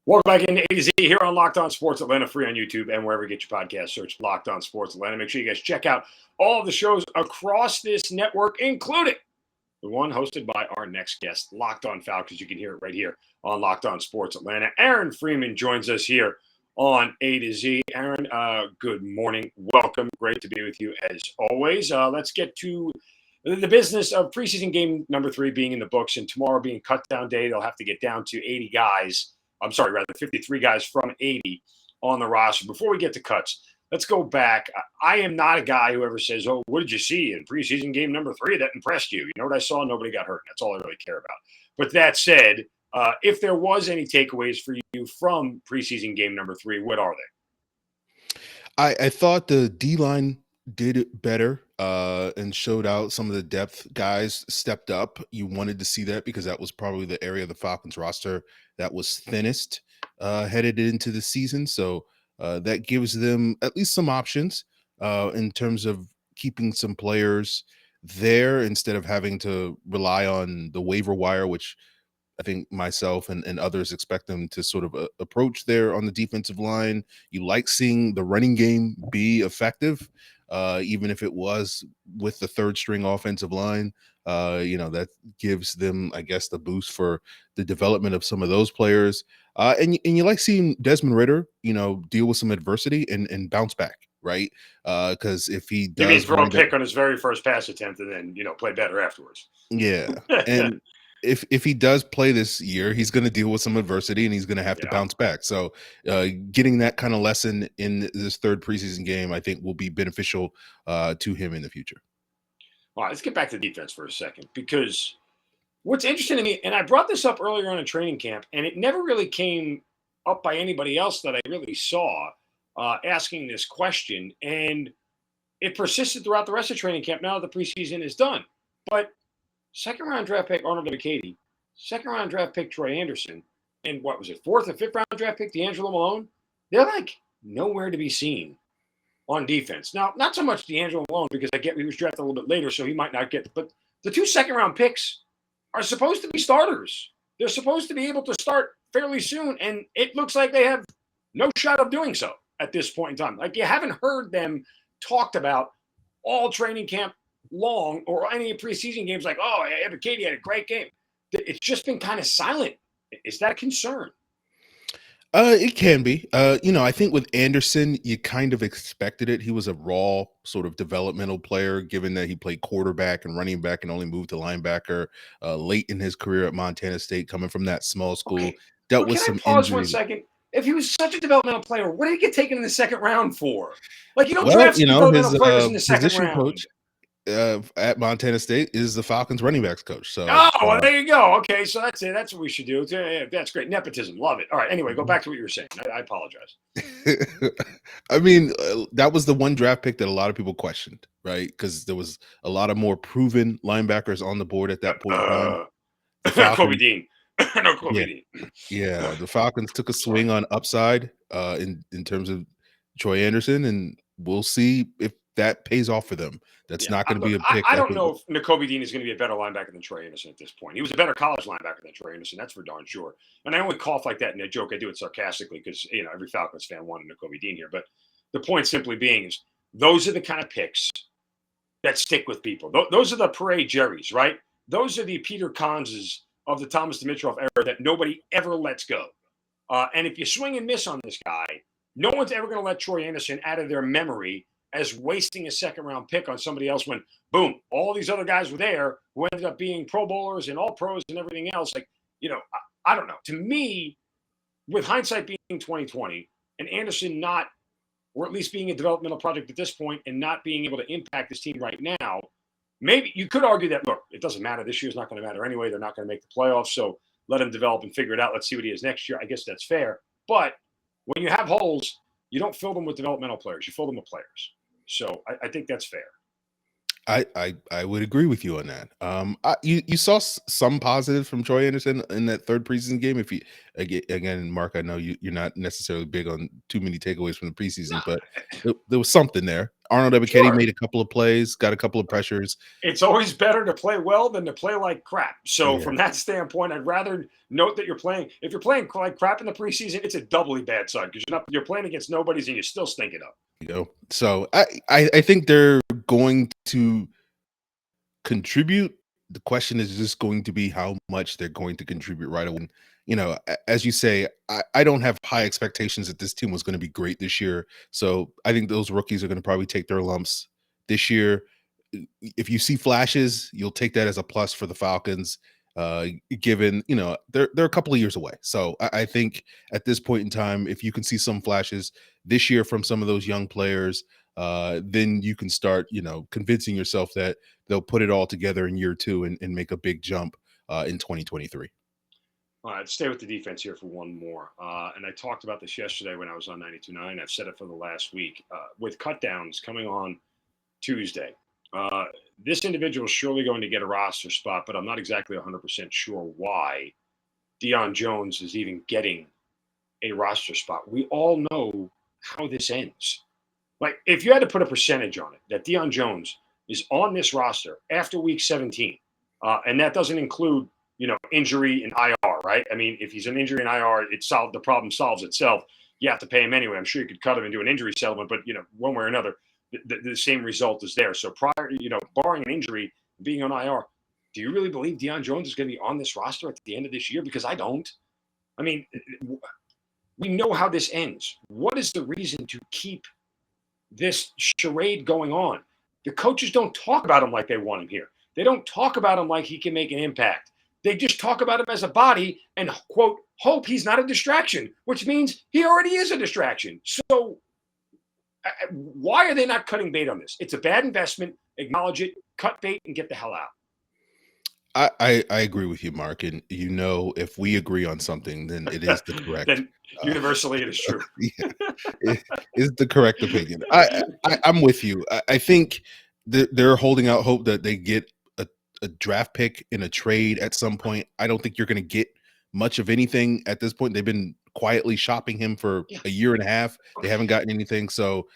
Welcome back into A to Z here on Locked On Sports Atlanta, free on YouTube and wherever you get your podcast. Search Locked On Sports Atlanta. Make sure you guys check out all of the shows across this network, including the one hosted by our next guest, Locked On Falcons. You can hear it right here on Locked On Sports Atlanta. Aaron Freeman joins us here on A to Z. Aaron, good morning. Welcome. Great to be with you as always. Let's get to the business of preseason game number 3 being in the books, and tomorrow being cut down day. They'll have to get down to 80 guys. 53 guys from 80 on the roster. Before we get to cuts, let's go back. I am not a guy who ever says, oh, what did you see in preseason game number 3 that impressed you? You know what I saw? Nobody got hurt. That's all I really care about. But that said, if there was any takeaways for you from preseason game number 3, what are they? I thought the D-line did it better and showed out some of the depth. Guys stepped up. You wanted to see that because that was probably the area of the Falcons roster that was thinnest headed into the season. So that gives them at least some options in terms of keeping some players there instead of having to rely on the waiver wire, which I think myself and others expect them to sort of approach there on the defensive line. You like seeing the running game be effective, even if it was with the third string offensive line. That gives them, I guess, the boost for the development of some of those players. And you like seeing Desmond Ridder, deal with some adversity and bounce back, right? Because if he does, you mean throw a pick on his very first pass attempt and then play better afterwards. Yeah, and if he does play this year, he's going to deal with some adversity and he's going to have to bounce back. So getting that kind of lesson in this third preseason game, I think, will be beneficial to him in the future. All right, let's get back to defense for a second, because what's interesting to me, and I brought this up earlier on in training camp, and it never really came up by anybody else that I really saw asking this question, and it persisted throughout the rest of training camp now that the preseason is done. But second-round draft pick Arnold Ebiketie, second-round draft pick Troy Anderson, and what was it, fourth or fifth-round draft pick D'Angelo Malone? They're like nowhere to be seen on defense. Now, not so much D'Angelo Malone, because I get he was drafted a little bit later, so he might not get. But the 2 second-round picks are supposed to be starters. They're supposed to be able to start fairly soon, and it looks like they have no shot of doing so at this point in time. Like, you haven't heard them talked about all training camp long or any preseason games like, oh, Ebiketie had a great game. It's just been kind of silent. Is that a concern? It can be. I think with Anderson, you kind of expected it. He was a raw sort of developmental player, given that he played quarterback and running back and only moved to linebacker late in his career at Montana State, coming from that small school. Okay. Dealt with some pause injuries. 1 second? If he was such a developmental player, what did he get taken in the second round for? Like, you don't draft developmental players in the second round. Coach at Montana State is the Falcons running backs coach. So well, there you go. Okay, so that's it. That's what we should do. Yeah, that's great. Nepotism. Love it. All right, anyway, go back to what you were saying. I apologize. I mean, that was the one draft pick that a lot of people questioned, right? Because there was a lot of more proven linebackers on the board at that point in time. Kobe Dean. No, Kobe Dean. Yeah, the Falcons took a swing on upside in terms of Troy Anderson, and we'll see if that pays off for them. That's not going to be a pick. I don't know if Nakobe Dean is going to be a better linebacker than Troy Anderson at this point. He was a better college linebacker than Troy Anderson. That's for darn sure. And I only cough like that in a joke. I do it sarcastically because, every Falcons fan wanted Nakobe Dean here. But the point simply being is those are the kind of picks that stick with people. Those are the Parade Jerrys, right? Those are the Peter Conses of the Thomas Dimitroff era that nobody ever lets go. And if you swing and miss on this guy, no one's ever going to let Troy Anderson out of their memory as wasting a second-round pick on somebody else when, boom, all these other guys were there who ended up being Pro Bowlers and All-Pros and everything else. Like, I don't know. To me, with hindsight being 2020 and Anderson not, or at least being a developmental project at this point and not being able to impact this team right now, maybe you could argue that, look, it doesn't matter. This year's not going to matter anyway. They're not going to make the playoffs, so let him develop and figure it out. Let's see what he is next year. I guess that's fair. But when you have holes, you don't fill them with developmental players. You fill them with players. So I think that's fair. I would agree with you on that. You saw some positives from Troy Anderson in that third preseason game. If you again, Mark, I know you're not necessarily big on too many takeaways from the No, preseason, but there was something there. Arnold Ebiketie sure. made a couple of plays, got a couple of pressures. It's always better to play well than to play like crap. So Yeah, from that standpoint, I'd rather note that you're playing. If you're playing like crap in the preseason, it's a doubly bad sign because you're playing against nobodies and you're still stinking up. you know. So I think they're going to contribute. The question is just going to be how much they're going to contribute right away. As you say, I don't have high expectations that this team was going to be great this year. So I think those rookies are going to probably take their lumps this year. If you see flashes, you'll take that as a plus for the Falcons. Given they're a couple of years away, so I think at this point in time, if you can see some flashes this year from some of those young players, then you can start convincing yourself that they'll put it all together in year two and make a big jump in 2023. All right, stay with the defense here for one more. And I talked about this yesterday when I was on 92.9. I've said it for the last week. With cutdowns coming on Tuesday, uh, this individual is surely going to get a roster spot, but I'm not exactly 100% sure why Dion Jones is even getting a roster spot. We all know how this ends. Like, if you had to put a percentage on it, that Dion Jones is on this roster after week 17, and that doesn't include, injury and IR, right? I mean, if he's an injury and IR, the problem solves itself. You have to pay him anyway. I'm sure you could cut him and do an injury settlement, but one way or another, the same result is there. So barring an injury, being on IR, do you really believe Dion Jones is going to be on this roster at the end of this year? Because I don't. I mean, we know how this ends. What is the reason to keep this charade going on? The coaches don't talk about him like they want him here. They don't talk about him like he can make an impact. They just talk about him as a body and, quote, hope he's not a distraction, which means he already is a distraction. So why are they not cutting bait on this? It's a bad investment. Acknowledge it, cut bait, and get the hell out. I agree with you, Mark. And if we agree on something, then it is the correct. Then universally it is true. Yeah, it is the correct opinion. I'm with you. I think they're holding out hope that they get a draft pick in a trade at some point. I don't think you're going to get much of anything at this point. They've been quietly shopping him for a year and a half. They haven't gotten anything. So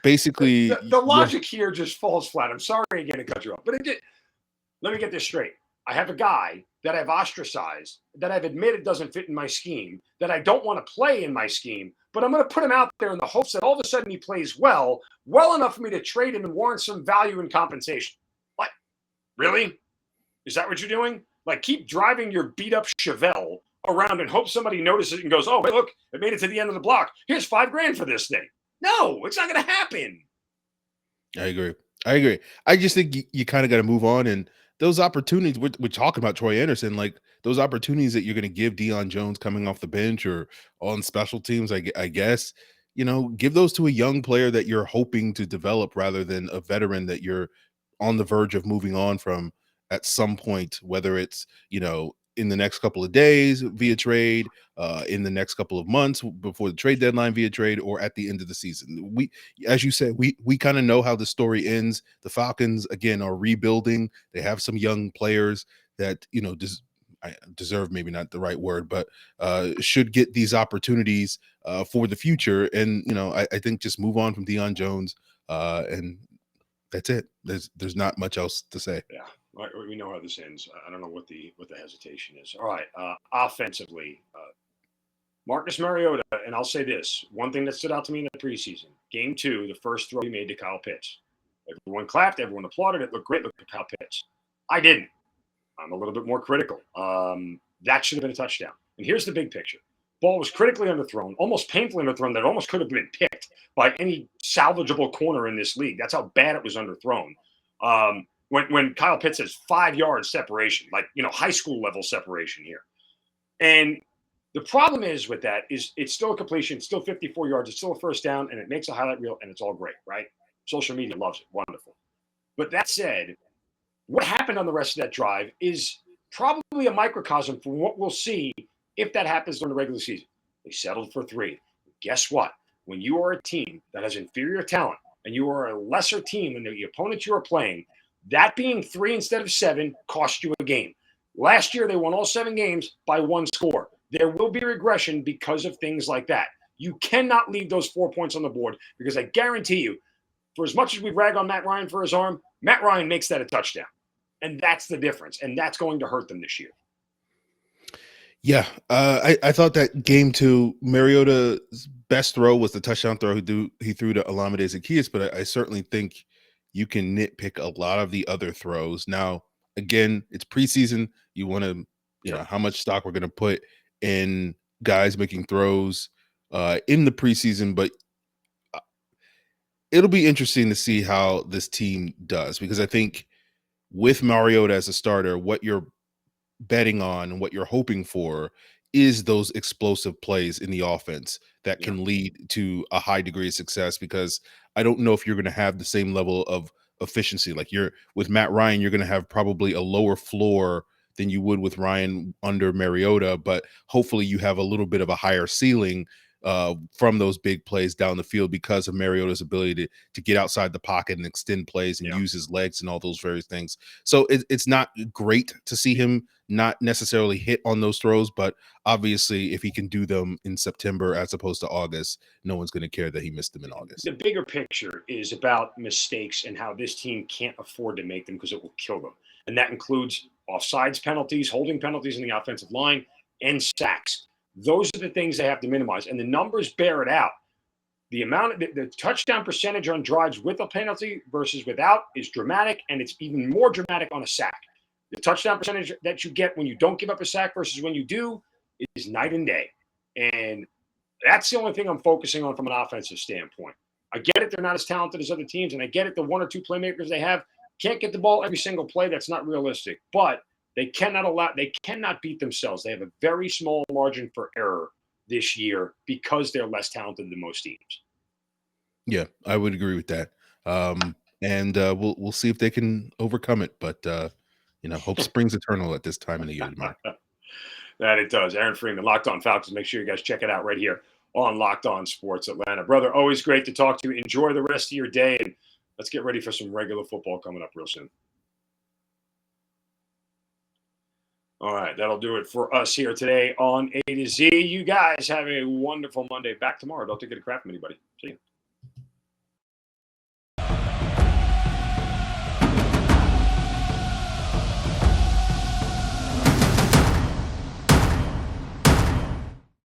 basically, the logic here just falls flat. I'm sorry again to cut you off, but let me get this straight. I have a guy that I've ostracized, that I've admitted doesn't fit in my scheme, that I don't want to play in my scheme, but I'm going to put him out there in the hopes that all of a sudden he plays well enough for me to trade him and warrant some value and compensation. What? Really? Is that what you're doing? Like, keep driving your beat up Chevelle around and hope somebody notices it and goes, oh, hey, look, it made it to the end of the block. Here's $5,000 for this thing. No, it's not going to happen. I agree. I just think you kind of got to move on. And those opportunities, we're talking about Troy Anderson, like those opportunities that you're going to give Dion Jones coming off the bench or on special teams, I guess, give those to a young player that you're hoping to develop rather than a veteran that you're on the verge of moving on from at some point, whether it's, in the next couple of days via trade, in the next couple of months before the trade deadline via trade, or at the end of the season. As you said, we kind of know how the story ends. The Falcons, again, are rebuilding. They have some young players that, deserve, maybe not the right word, but should get these opportunities for the future. And, I think just move on from Dion Jones, and that's it. There's not much else to say. Yeah. All right, we know how this ends. I don't know what the hesitation is. All right, offensively, Marcus Mariota, and I'll say this: one thing that stood out to me in the preseason, Game 2, the first throw he made to Kyle Pitts. Everyone clapped, everyone applauded. It looked great. Looked at Kyle Pitts. I didn't. I'm a little bit more critical. That should have been a touchdown. And here's the big picture: ball was critically underthrown, almost painfully underthrown. That almost could have been picked by any salvageable corner in this league. That's how bad it was underthrown. When Kyle Pitts has 5 yards separation, like, high school level separation here. And the problem is with that is it's still a completion, it's still 54 yards, it's still a first down, and it makes a highlight reel, and it's all great, right? Social media loves it. Wonderful. But that said, what happened on the rest of that drive is probably a microcosm for what we'll see if that happens during the regular season. They settled for 3. Guess what? When you are a team that has inferior talent and you are a lesser team than the opponent you are playing, That being 3 instead of 7 cost you a game. Last year, they won all 7 games by 1 score. There will be regression because of things like that. You cannot leave those 4 points on the board because I guarantee you, for as much as we rag on Matt Ryan for his arm, Matt Ryan makes that a touchdown. And that's the difference. And that's going to hurt them this year. Yeah, I thought that game 2, Mariota's best throw was the touchdown throw he threw to Olamide Zaccheaus, but I certainly think you can nitpick a lot of the other throws. Now, again, it's preseason. You want to, how much stock we're going to put in guys making throws in the preseason, but it'll be interesting to see how this team does, because I think with Mariota as a starter, what you're betting on and what you're hoping for is those explosive plays in the offense that can lead to a high degree of success, because I don't know if you're going to have the same level of efficiency. Like with Matt Ryan, you're going to have probably a lower floor than you would with Ryan under Mariota, but hopefully you have a little bit of a higher ceiling from those big plays down the field because of Mariota's ability to get outside the pocket and extend plays and use his legs and all those various things. So it's not great to see him not necessarily hit on those throws, but obviously if he can do them in September as opposed to August, no one's going to care that he missed them in August. The bigger picture is about mistakes and how this team can't afford to make them because it will kill them. And that includes offsides penalties, holding penalties in the offensive line, and sacks. Those are the things they have to minimize. And the numbers bear it out. The touchdown percentage on drives with a penalty versus without is dramatic, and it's even more dramatic on a sack. The touchdown percentage that you get when you don't give up a sack versus when you do is night and day. And that's the only thing I'm focusing on from an offensive standpoint. I get it, they're not as talented as other teams, and I get it, the 1 or 2 playmakers they have can't get the ball every single play. That's not realistic. But they cannot beat themselves. They have a very small margin for error this year because they're less talented than most teams. Yeah, I would agree with that. And we'll see if they can overcome it. But hope springs eternal at this time of the year, Mark. That it does. Aaron Freeman, Locked On Falcons. Make sure you guys check it out right here on Locked On Sports Atlanta. Brother, always great to talk to you. Enjoy the rest of your day, and let's get ready for some regular football coming up real soon. All right, that'll do it for us here today on A to Z. You guys have a wonderful Monday. Back tomorrow. Don't take it a crap from anybody. See you.